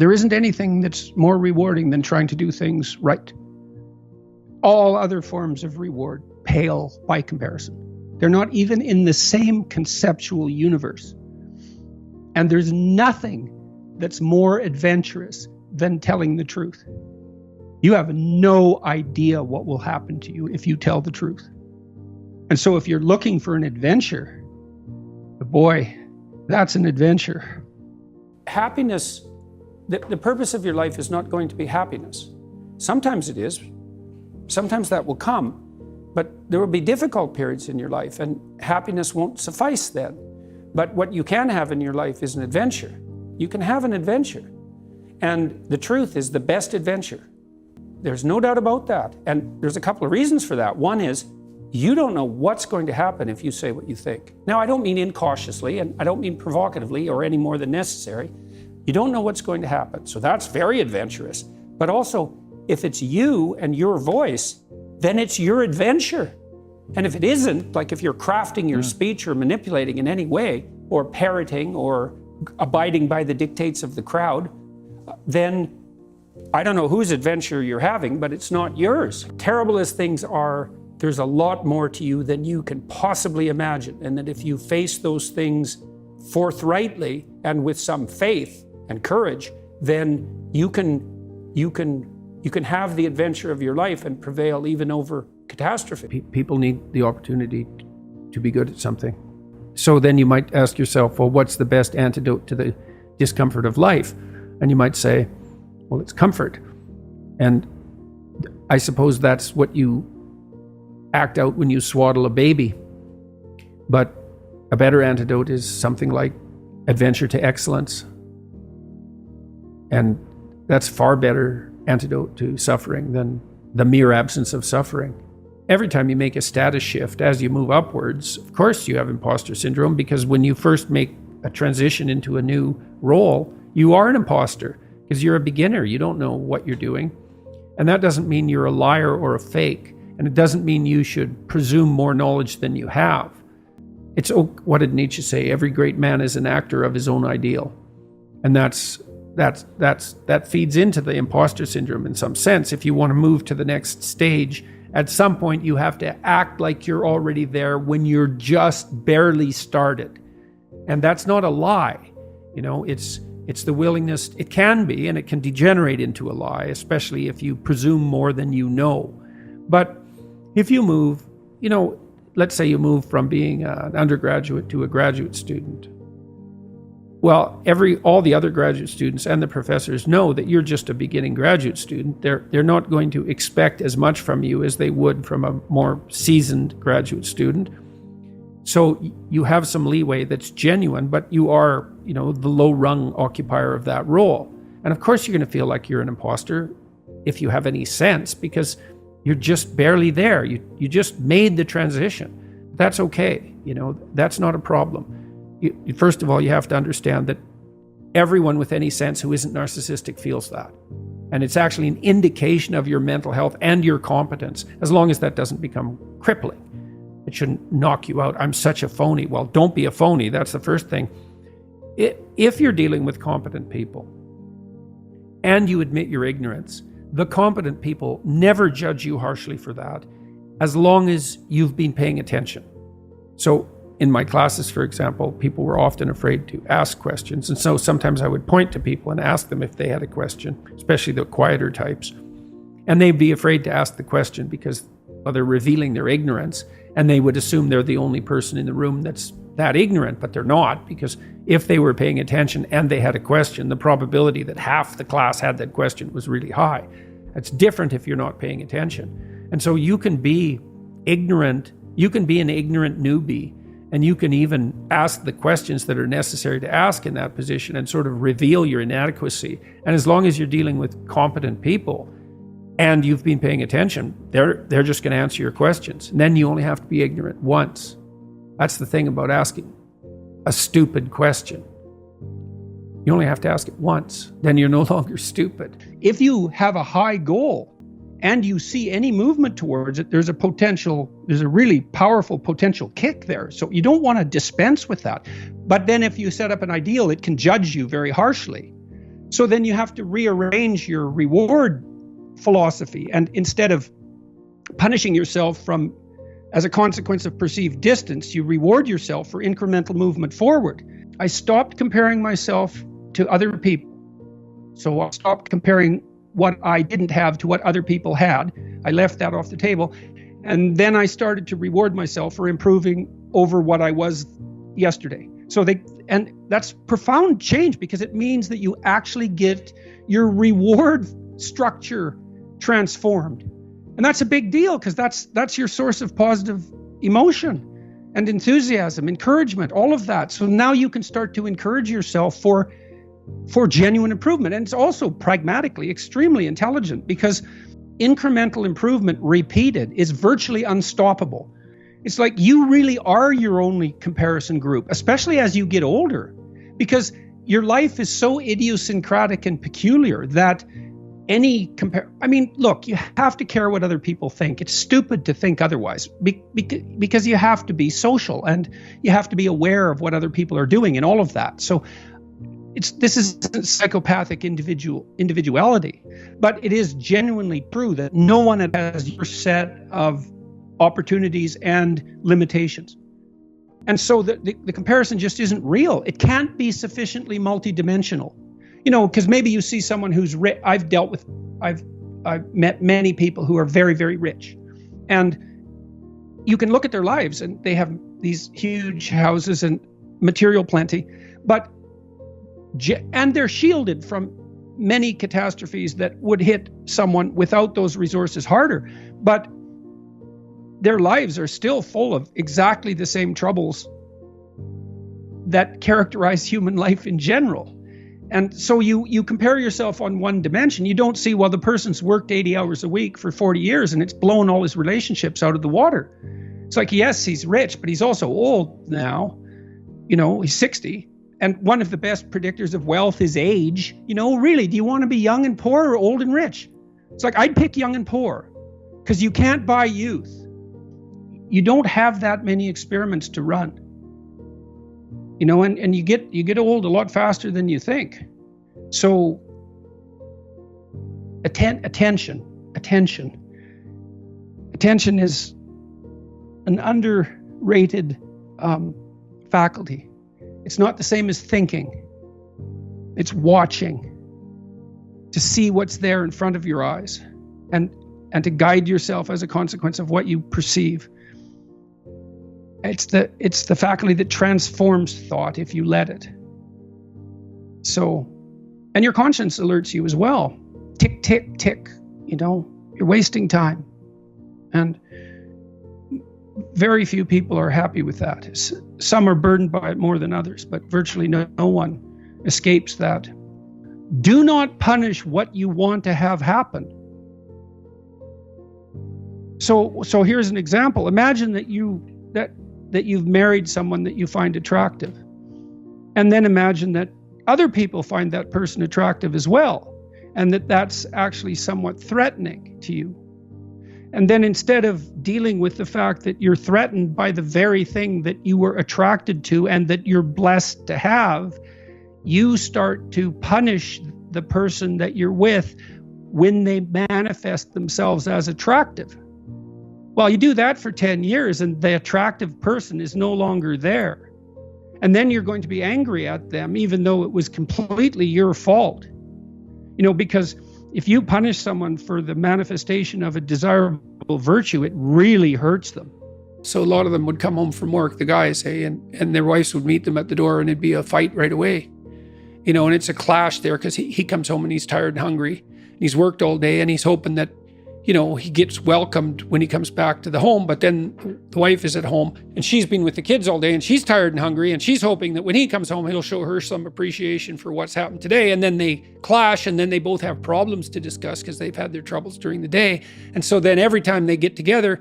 There isn't anything that's more rewarding than trying to do things right. All other forms of reward pale by comparison. They're not even in the same conceptual universe. And there's nothing that's more adventurous than telling the truth. You have no idea what will happen to you if you tell the truth. And so if you're looking for an adventure, boy, that's an adventure. Happiness, the purpose of your life is not going to be happiness. Sometimes it is. Sometimes that will come. But there will be difficult periods in your life, and happiness won't suffice then. But what you can have in your life is an adventure. You can have an adventure. And the truth is the best adventure. There's no doubt about that. And there's a couple of reasons for that. One is, you don't know what's going to happen if you say what you think. Now, I don't mean incautiously, and I don't mean provocatively or any more than necessary. You don't know what's going to happen. So that's very adventurous. But also, if it's you and your voice, then it's your adventure. And if it isn't, like if you're crafting your speech or manipulating in any way, or parroting or abiding by the dictates of the crowd, then I don't know whose adventure you're having, but it's not yours. Terrible as things are, there's a lot more to you than you can possibly imagine. And that if you face those things forthrightly and with some faith and courage, then you can have the adventure of your life and prevail even over catastrophe. People need the opportunity to be good at something. So then you might ask yourself, well, what's the best antidote to the discomfort of life? And you might say, well, it's comfort. And I suppose that's what you act out when you swaddle a baby. But a better antidote is something like adventure to excellence. And that's far better antidote to suffering than the mere absence of suffering. Every time you make a status shift as you move upwards, of course you have imposter syndrome, because when you first make a transition into a new role, you are an imposter because you're a beginner. You don't know what you're doing. And that doesn't mean you're a liar or a fake. And it doesn't mean you should presume more knowledge than you have. It's, what did Nietzsche say? Every great man is an actor of his own ideal. And that feeds into the imposter syndrome in some sense. If you want to move to the next stage, at some point you have to act like you're already there when you're just barely started. And that's not a lie. You know, it's the willingness. It can be, and it can degenerate into a lie, especially if you presume more than you know. But if you move, you know, let's say you move from being an undergraduate to a graduate student. Well, all the other graduate students and the professors know that you're just a beginning graduate student. They're not going to expect as much from you as they would from a more seasoned graduate student. So you have some leeway that's genuine, but you are, you know, the low-rung occupier of that role. And of course you're going to feel like you're an imposter if you have any sense, because you're just barely there. You just made the transition. That's okay. You know, that's not a problem. First of all, you have to understand that everyone with any sense who isn't narcissistic feels that. And it's actually an indication of your mental health and your competence, as long as that doesn't become crippling. It shouldn't knock you out. I'm such a phony. Well, don't be a phony. That's the first thing. If you're dealing with competent people and you admit your ignorance, the competent people never judge you harshly for that, as long as you've been paying attention. So in my classes, for example, people were often afraid to ask questions. And so sometimes I would point to people and ask them if they had a question, especially the quieter types. And they'd be afraid to ask the question because, well, they're revealing their ignorance. And they would assume they're the only person in the room that's that ignorant, but they're not, because if they were paying attention and they had a question, the probability that half the class had that question was really high. It's different if you're not paying attention. And so you can be ignorant, you can be an ignorant newbie, and you can even ask the questions that are necessary to ask in that position and sort of reveal your inadequacy. And as long as you're dealing with competent people and you've been paying attention, they're just going to answer your questions. And then you only have to be ignorant once. That's the thing about asking a stupid question. You only have to ask it once. Then you're no longer stupid. If you have a high goal and you see any movement towards it, there's a really powerful potential kick there. So you don't want to dispense with that. But then if you set up an ideal, it can judge you very harshly. So then you have to rearrange your reward philosophy. And instead of punishing yourself as a consequence of perceived distance, you reward yourself for incremental movement forward. I stopped comparing myself to other people. So I stopped comparing what I didn't have to what other people had. I left that off the table. And then I started to reward myself for improving over what I was yesterday. And that's profound change, because it means that you actually get your reward structure transformed. And that's a big deal, because that's your source of positive emotion and enthusiasm, encouragement, all of that. So now you can start to encourage yourself for genuine improvement. And it's also pragmatically extremely intelligent, because incremental improvement repeated is virtually unstoppable. It's like you really are your only comparison group, especially as you get older, because your life is so idiosyncratic and peculiar that look, you have to care what other people think. It's stupid to think otherwise, because you have to be social and you have to be aware of what other people are doing and all of that. So this is psychopathic individuality, but it is genuinely true that no one has your set of opportunities and limitations. And so the comparison just isn't real. It can't be sufficiently multidimensional. Because maybe you see someone who's rich. I've met many people who are very, very rich. And you can look at their lives and they have these huge houses and material plenty, and they're shielded from many catastrophes that would hit someone without those resources harder. But their lives are still full of exactly the same troubles that characterize human life in general. And so you compare yourself on one dimension. You don't see, well, the person's worked 80 hours a week for 40 years and it's blown all his relationships out of the water. It's like, yes, he's rich, but he's also old now. He's 60. And one of the best predictors of wealth is age. Really, do you want to be young and poor or old and rich? It's like, I'd pick young and poor, because you can't buy youth. You don't have that many experiments to run. And you get old a lot faster than you think. So attention is an underrated faculty. It's not the same as thinking. It's watching, to see what's there in front of your eyes, and to guide yourself as a consequence of what you perceive. It's the faculty that transforms thought if you let it. So, and your conscience alerts you as well. Tick, tick, tick. You're wasting time. And very few people are happy with that. Some are burdened by it more than others, but virtually no one escapes that. Do not punish what you want to have happen. So here's an example. Imagine that you've married someone that you find attractive. And then imagine that other people find that person attractive as well, and that's actually somewhat threatening to you. And then instead of dealing with the fact that you're threatened by the very thing that you were attracted to and that you're blessed to have, you start to punish the person that you're with when they manifest themselves as attractive. Well, you do that for 10 years and the attractive person is no longer there. And then you're going to be angry at them, even though it was completely your fault. Because if you punish someone for the manifestation of a desirable virtue, it really hurts them. So a lot of them would come home from work, the guys, and their wives would meet them at the door, and it'd be a fight right away. And it's a clash there, because he comes home and he's tired and hungry. And he's worked all day and he's hoping that he gets welcomed when he comes back to the home, but then the wife is at home and she's been with the kids all day and she's tired and hungry, and she's hoping that when he comes home, he'll show her some appreciation for what's happened today. And then they clash, and then they both have problems to discuss because they've had their troubles during the day. And so then every time they get together,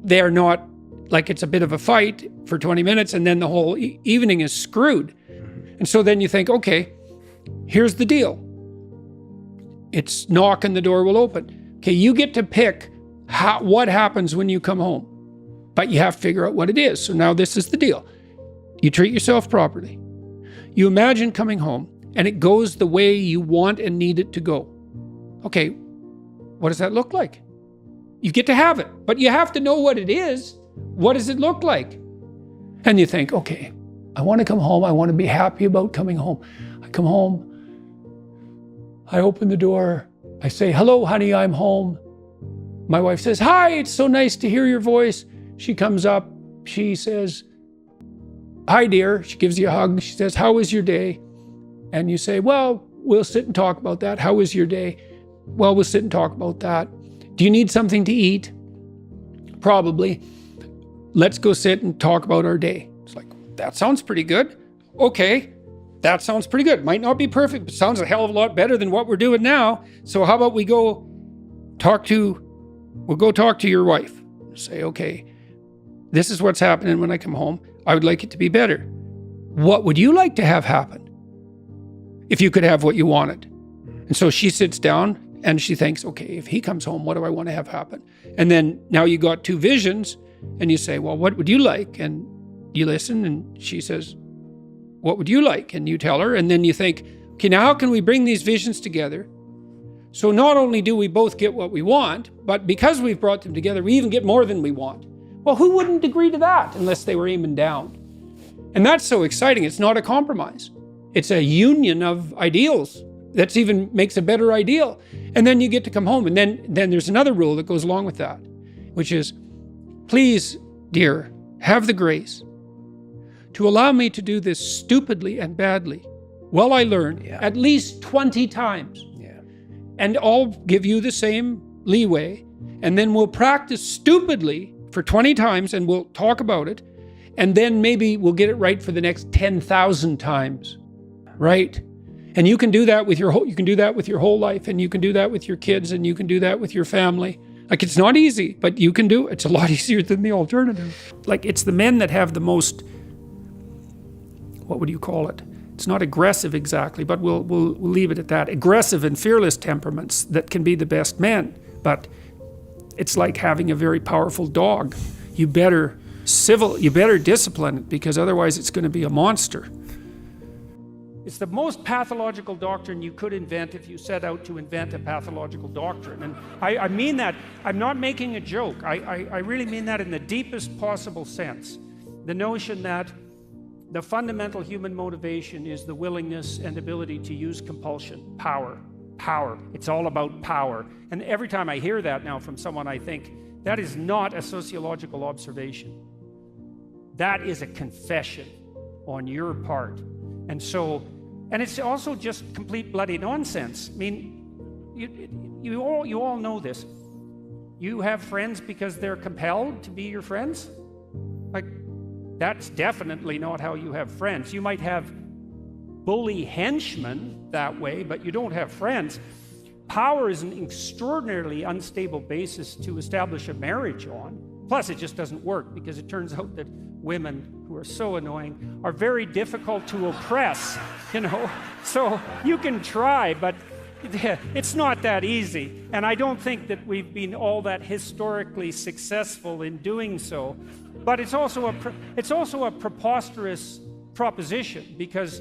they're not, like, it's a bit of a fight for 20 minutes and then the whole evening is screwed. And so then you think, okay, here's the deal. It's knock and the door will open. Okay, you get to pick what happens when you come home, but you have to figure out what it is. So now this is the deal. You treat yourself properly. You imagine coming home and it goes the way you want and need it to go. Okay, what does that look like? You get to have it, but you have to know what it is. What does it look like? And you think, okay, I want to come home. I want to be happy about coming home. I come home. I open the door. I say, hello, honey, I'm home. My wife says, hi, it's so nice to hear your voice. She comes up. She says, hi, dear. She gives you a hug. She says, how was your day? And you say, well, we'll sit and talk about that. How was your day? Well, we'll sit and talk about that. Do you need something to eat? Probably. Let's go sit and talk about our day. It's like, that sounds pretty good. Okay, that sounds pretty good. Might not be perfect, but sounds a hell of a lot better than what we're doing now. So how about we'll go talk to your wife. Say, okay, this is what's happening when I come home. I would like it to be better. What would you like to have happen if you could have what you wanted? And so she sits down and she thinks, okay, if he comes home, what do I want to have happen? And then now you got two visions and you say, well, what would you like? And you listen and she says, what would you like? And you tell her, and then you think, okay, now how can we bring these visions together? So not only do we both get what we want, but because we've brought them together, we even get more than we want. Well, who wouldn't agree to that unless they were aiming down? And that's so exciting. It's not a compromise. It's a union of ideals. That's even makes a better ideal. And then you get to come home. And then there's another rule that goes along with that, which is, please, dear, have the grace to allow me to do this stupidly and badly while I learn at least 20 times. Yeah. And I'll give you the same leeway. And then we'll practice stupidly for 20 times and we'll talk about it. And then maybe we'll get it right for the next 10,000 times. Right? And you can do that with your whole life, and you can do that with your kids, and you can do that with your family. Like, it's not easy, but you can do it. It's a lot easier than the alternative. Like, it's the men that have the most, what would you call it? It's not aggressive exactly, but we'll leave it at that. Aggressive and fearless temperaments that can be the best men. But it's like having a very powerful dog. You better discipline it, because otherwise it's going to be a monster. It's the most pathological doctrine you could invent if you set out to invent a pathological doctrine. And I mean that. I'm not making a joke. I really mean that in the deepest possible sense. The notion that the fundamental human motivation is the willingness and ability to use compulsion, power. It's all about power. And every time I hear that now from someone, I think, that is not a sociological observation. That is a confession on your part. And it's also just complete bloody nonsense. I mean, you all know this. You have friends because they're compelled to be your friends? Like, that's definitely not how you have friends. You might have bully henchmen that way, but you don't have friends. Power is an extraordinarily unstable basis to establish a marriage on. Plus, it just doesn't work, because it turns out that women who are so annoying are very difficult to oppress, So you can try, but it's not that easy. And I don't think that we've been all that historically successful in doing so. But it's also a preposterous proposition, because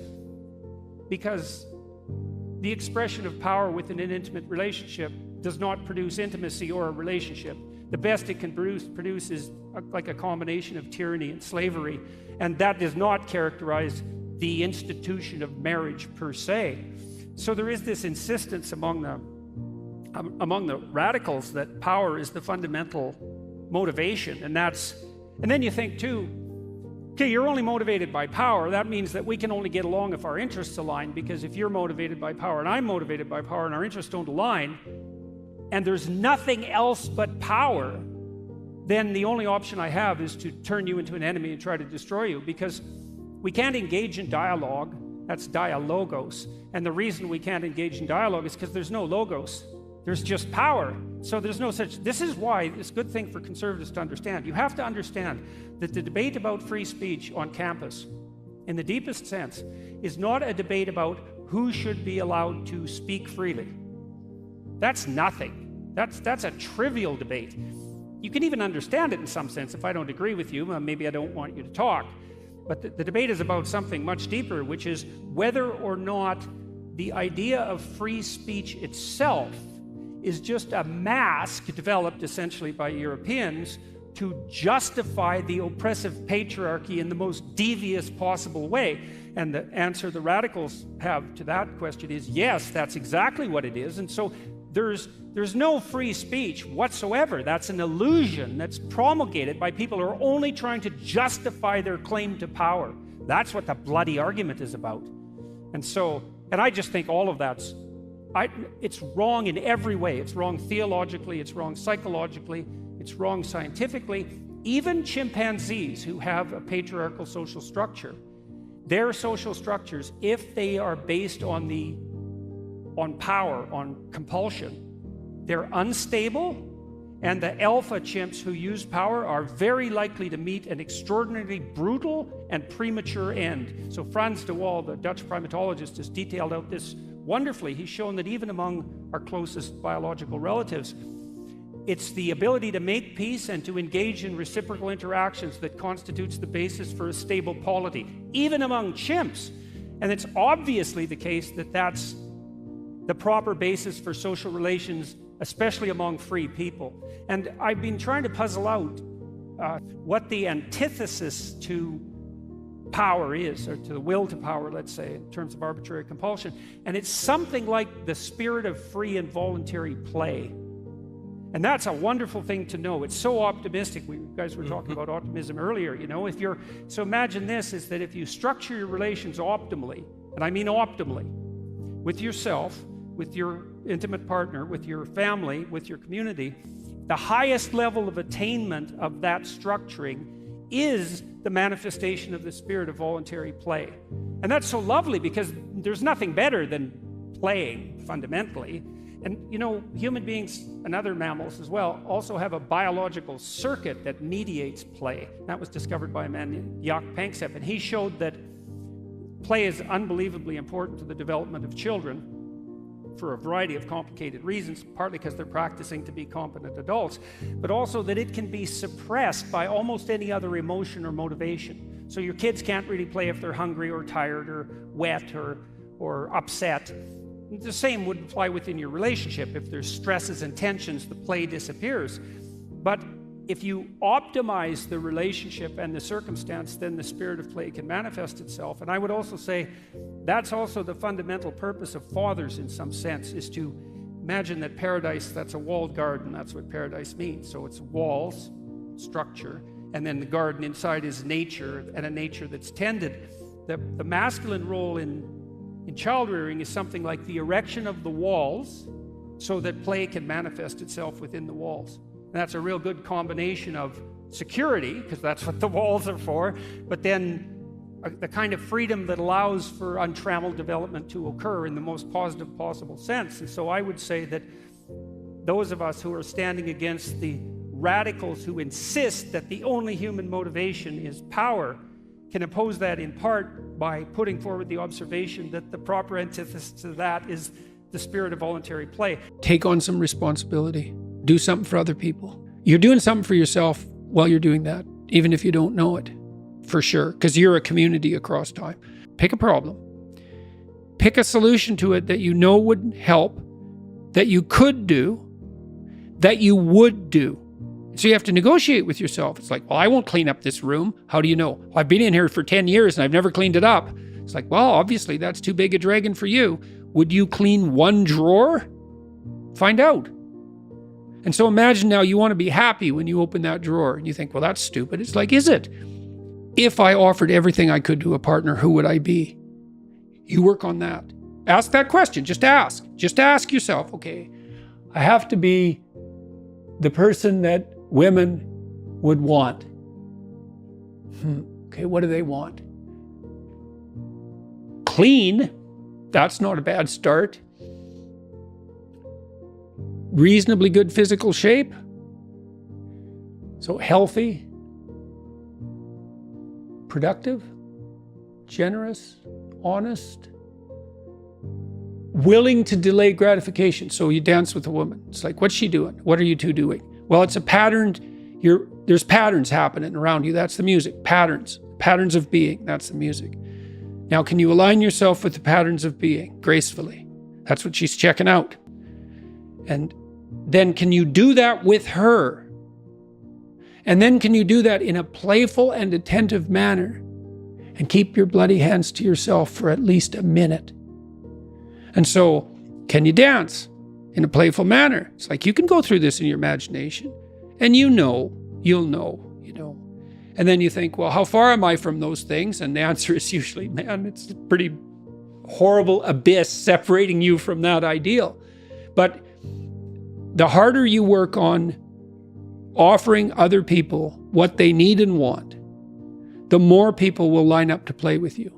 the expression of power within an intimate relationship does not produce intimacy or a relationship. The best it can produce is like a combination of tyranny and slavery, and that does not characterize the institution of marriage per se. So there is this insistence among the radicals that power is the fundamental motivation, and then you think too, okay, you're only motivated by power. That means that we can only get along if our interests align, because if you're motivated by power and I'm motivated by power and our interests don't align, and there's nothing else but power, then the only option I have is to turn you into an enemy and try to destroy you, because we can't engage in dialogue. That's dialogos. And the reason we can't engage in dialogue is because there's no logos. There's just power. So there's no such. This is why it's a good thing for conservatives to understand. You have to understand that the debate about free speech on campus, in the deepest sense, is not a debate about who should be allowed to speak freely. That's nothing. That's a trivial debate. You can even understand it in some sense. If I don't agree with you, maybe I don't want you to talk. But the debate is about something much deeper, which is whether or not the idea of free speech itself is just a mask developed essentially by Europeans to justify the oppressive patriarchy in the most devious possible way. And the answer the radicals have to that question is yes, that's exactly what it is. And so there's no free speech whatsoever. That's an illusion that's promulgated by people who are only trying to justify their claim to power. That's what the bloody argument is about. And I just think all of it's wrong in every way. It's wrong theologically, it's wrong psychologically, it's wrong scientifically. Even chimpanzees who have a patriarchal social structure, their social structures, if they are based on power, on compulsion, they're unstable, and the alpha chimps who use power are very likely to meet an extraordinarily brutal and premature end. So Frans de Waal, the Dutch primatologist, has detailed out this wonderfully. He's shown that even among our closest biological relatives, it's the ability to make peace and to engage in reciprocal interactions that constitutes the basis for a stable polity, even among chimps. And it's obviously the case that that's the proper basis for social relations, especially among free people. And I've been trying to puzzle out what the antithesis to power is, or to the will to power, let's say, in terms of arbitrary compulsion. And it's something like the spirit of free and voluntary play. And that's a wonderful thing to know. It's so optimistic. You guys were talking about optimism earlier, you know. So imagine this, is that if you structure your relations optimally, and I mean optimally, with yourself, with your intimate partner, with your family, with your community, the highest level of attainment of that structuring is the manifestation of the spirit of voluntary play. And that's so lovely because there's nothing better than playing, fundamentally. And you know, human beings and other mammals as well also have a biological circuit that mediates play. That was discovered by a man named Jocko Willink, and he showed that play is unbelievably important to the development of children for a variety of complicated reasons, partly because they're practicing to be competent adults, but also that it can be suppressed by almost any other emotion or motivation. So your kids can't really play if they're hungry or tired or wet or upset. The same would apply within your relationship. If there's stresses and tensions, the play disappears. But if you optimize the relationship and the circumstance, then the spirit of play can manifest itself. And I would also say that's also the fundamental purpose of fathers in some sense, is to imagine that paradise, that's a walled garden. That's what paradise means. So it's walls, structure, and then the garden inside is nature, and a nature that's tended. The masculine role in child rearing is something like the erection of the walls so that play can manifest itself within the walls. And that's a real good combination of security, because that's what the walls are for, but then the kind of freedom that allows for untrammeled development to occur in the most positive possible sense. And so I would say that those of us who are standing against the radicals who insist that the only human motivation is power can oppose that in part by putting forward the observation that the proper antithesis to that is the spirit of voluntary play. Take on some responsibility. Do something for other people. You're doing something for yourself while you're doing that, even if you don't know it, for sure, because you're a community across time. Pick a problem. Pick a solution to it that you know would help, that you could do, that you would do. So you have to negotiate with yourself. It's like, well, I won't clean up this room. How do you know? Well, I've been in here for 10 years and I've never cleaned it up. It's like, well, obviously that's too big a dragon for you. Would you clean one drawer? Find out. And so imagine now you want to be happy when you open that drawer and you think, well, that's stupid. It's like, is it? If I offered everything I could to a partner, who would I be? You work on that. Ask that question. Just ask. Just ask yourself, okay, I have to be the person that women would want. Okay, what do they want? Clean. That's not a bad start. Reasonably good physical shape. So healthy, productive, generous, honest, willing to delay gratification. So you dance with a woman. It's like, what's she doing? What are you two doing? Well, it's a pattern. There's patterns happening around you. That's the music. Patterns. patterns of being. That's the music. Now, can you align yourself with the patterns of being gracefully? That's what she's checking out. And then can you do that with her? And then can you do that in a playful and attentive manner? And keep your bloody hands to yourself for at least a minute. And so, can you dance in a playful manner? It's like you can go through this in your imagination. And you'll know. And then you think, well, how far am I from those things? And the answer is usually, man, it's a pretty horrible abyss separating you from that ideal. But the harder you work on offering other people what they need and want, the more people will line up to play with you.